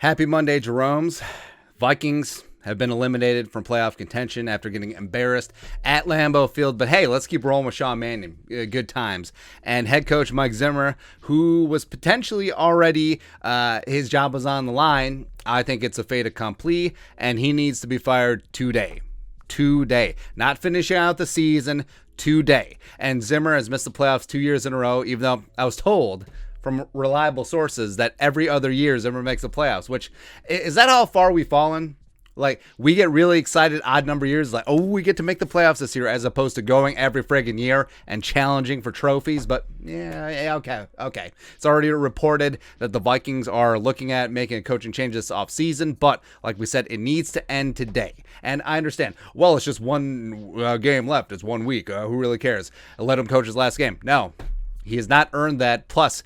Happy Monday, Jerome's. Vikings have been eliminated from playoff contention after getting embarrassed at Lambeau Field. But hey, let's keep rolling with Sean Mannion. Good times. And head coach Mike Zimmer, who was potentially already, his job was on the line. I think it's a fait accompli, and he needs to be fired today. Not finishing out the season, today. And Zimmer has missed the playoffs 2 years in a row, even though I was told from reliable sources that every other year Zimmer makes the playoffs, which, is that how far we've fallen? Like, we get really excited odd number years, like, oh, we get to make the playoffs this year, as opposed to going every friggin' year and challenging for trophies. But yeah, okay. It's already reported that the Vikings are looking at making a coaching change this offseason, but like we said, it needs to end today. And I understand, well, it's just one game left. It's 1 week. Who really cares? Let him coach his last game. No, he has not earned that. Plus,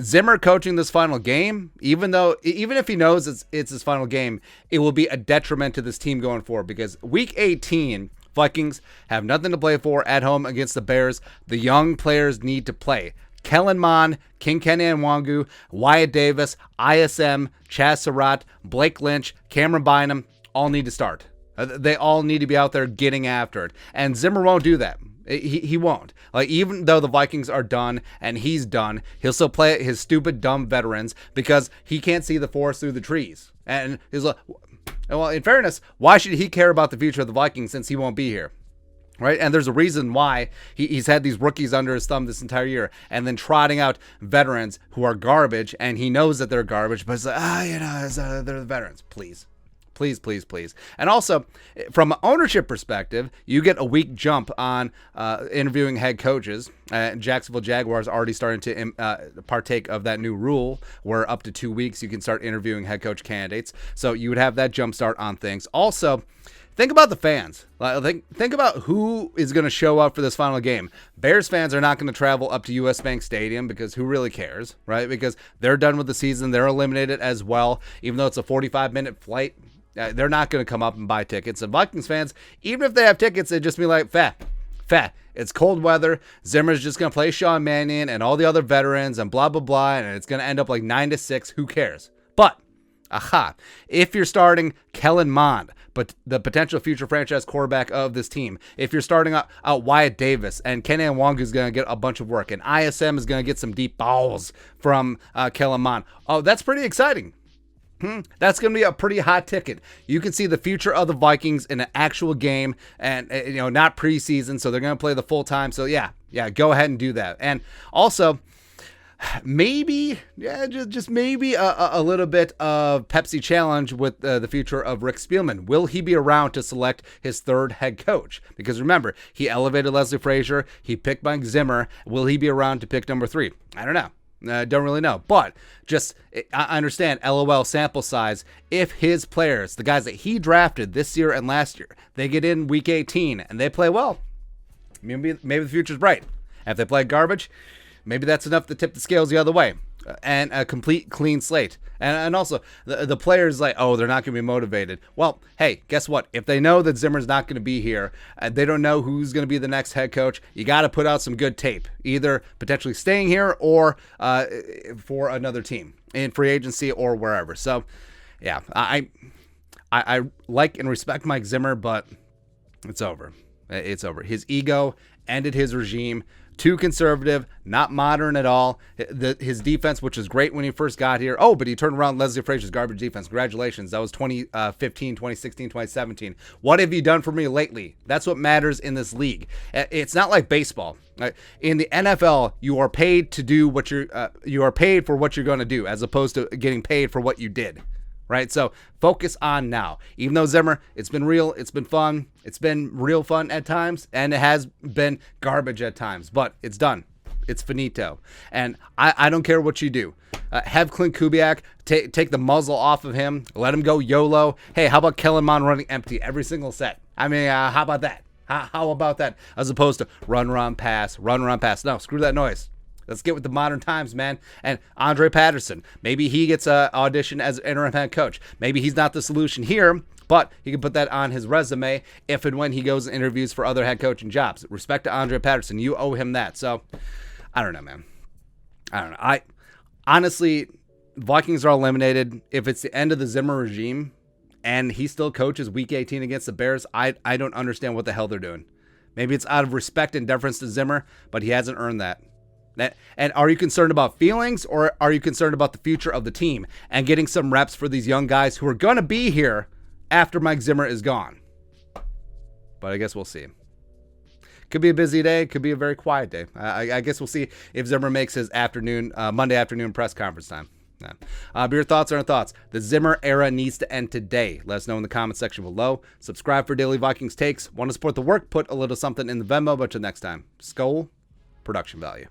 Zimmer coaching this final game, even if he knows it's his final game, it will be a detriment to this team going forward, because week 18, Vikings have nothing to play for at home against the Bears. The young players need to play. Kellen Mond, King Kenny Nwangu, Wyatt Davis, ISM, Chaz Surratt, Blake Lynch, Cameron Bynum all need to start. They all need to be out there getting after it. And Zimmer won't do that. He won't. Like, even though the Vikings are done and he's done, he'll still play his stupid, dumb veterans because he can't see the forest through the trees. And he's like, well, in fairness, why should he care about the future of the Vikings since he won't be here? Right? And there's a reason why he's had these rookies under his thumb this entire year and then trotting out veterans who are garbage, and he knows that they're garbage, but it's like, they're the veterans. Please. And also, from an ownership perspective, you get a week jump on interviewing head coaches. Jacksonville Jaguars already starting to partake of that new rule where up to 2 weeks you can start interviewing head coach candidates. So you would have that jump start on things. Also, think about the fans. Think about who is going to show up for this final game. Bears fans are not going to travel up to US Bank Stadium because who really cares, right? Because they're done with the season. They're eliminated as well, even though it's a 45-minute flight. They're not going to come up and buy tickets. And Vikings fans, even if they have tickets, they'd just be like, fat. It's cold weather. Zimmer's just going to play Sean Mannion and all the other veterans and blah, blah, blah. And it's going to end up like 9-6. Who cares? But, if you're starting Kellen Mond, but the potential future franchise quarterback of this team, if you're starting out Wyatt Davis, and Kenny Nwangu is going to get a bunch of work, and ISM is going to get some deep balls from Kellen Mond, that's pretty exciting. That's going to be a pretty hot ticket. You can see the future of the Vikings in an actual game and, not preseason, so they're going to play the full time. So, yeah, go ahead and do that. And also, maybe, just maybe a little bit of Pepsi challenge with the future of Rick Spielman. Will he be around to select his third head coach? Because remember, he elevated Leslie Frazier. He picked Mike Zimmer. Will he be around to pick number 3? I don't know. Don't really know, but just I understand LOL sample size. If his players, the guys that he drafted this year and last year, they get in week 18 and they play well, maybe the future's bright. If they play garbage, maybe that's enough to tip the scales the other way. And a complete clean slate. And also, the players like, they're not going to be motivated. Well, hey, guess what? If they know that Zimmer's not going to be here, and they don't know who's going to be the next head coach, you got to put out some good tape, either potentially staying here or for another team in free agency or wherever. So, yeah, I like and respect Mike Zimmer, but it's over. It's over. His ego ended his regime. Too conservative, not modern at all. His defense, which was great when he first got here. But he turned around Leslie Frazier's garbage defense. Congratulations. That was 2015, 2016, 2017. What have you done for me lately? That's what matters in this league. It's not like baseball. In the NFL, you are paid to do what you are paid for what you're going to do, as opposed to getting paid for what you did. Right? So focus on now. Even though Zimmer, it's been real, it's been fun, it's been real fun at times, and it has been garbage at times, but it's done. It's finito. And I don't care what you do. Have Clint Kubiak take the muzzle off of him, let him go YOLO. Hey, how about Kellen Mond running empty every single set? I mean, how about that? How about that? As opposed to run, pass. No, screw that noise. Let's get with the modern times, man. And Andre Patterson, maybe he gets an audition as interim head coach. Maybe he's not the solution here, but he can put that on his resume if and when he goes and interviews for other head coaching jobs. Respect to Andre Patterson. You owe him that. So, I don't know, man. I don't know. Honestly, Vikings are eliminated. If it's the end of the Zimmer regime and he still coaches week 18 against the Bears, I don't understand what the hell they're doing. Maybe it's out of respect and deference to Zimmer, but he hasn't earned that. And are you concerned about feelings, or are you concerned about the future of the team and getting some reps for these young guys who are going to be here after Mike Zimmer is gone? But I guess we'll see. Could be a busy day. Could be a very quiet day. I guess we'll see if Zimmer makes his Monday afternoon press conference time. Yeah. But your thoughts are our thoughts. The Zimmer era needs to end today. Let us know in the comment section below. Subscribe for daily Vikings takes. Want to support the work? Put a little something in the Venmo. But until next time, Skol, production value.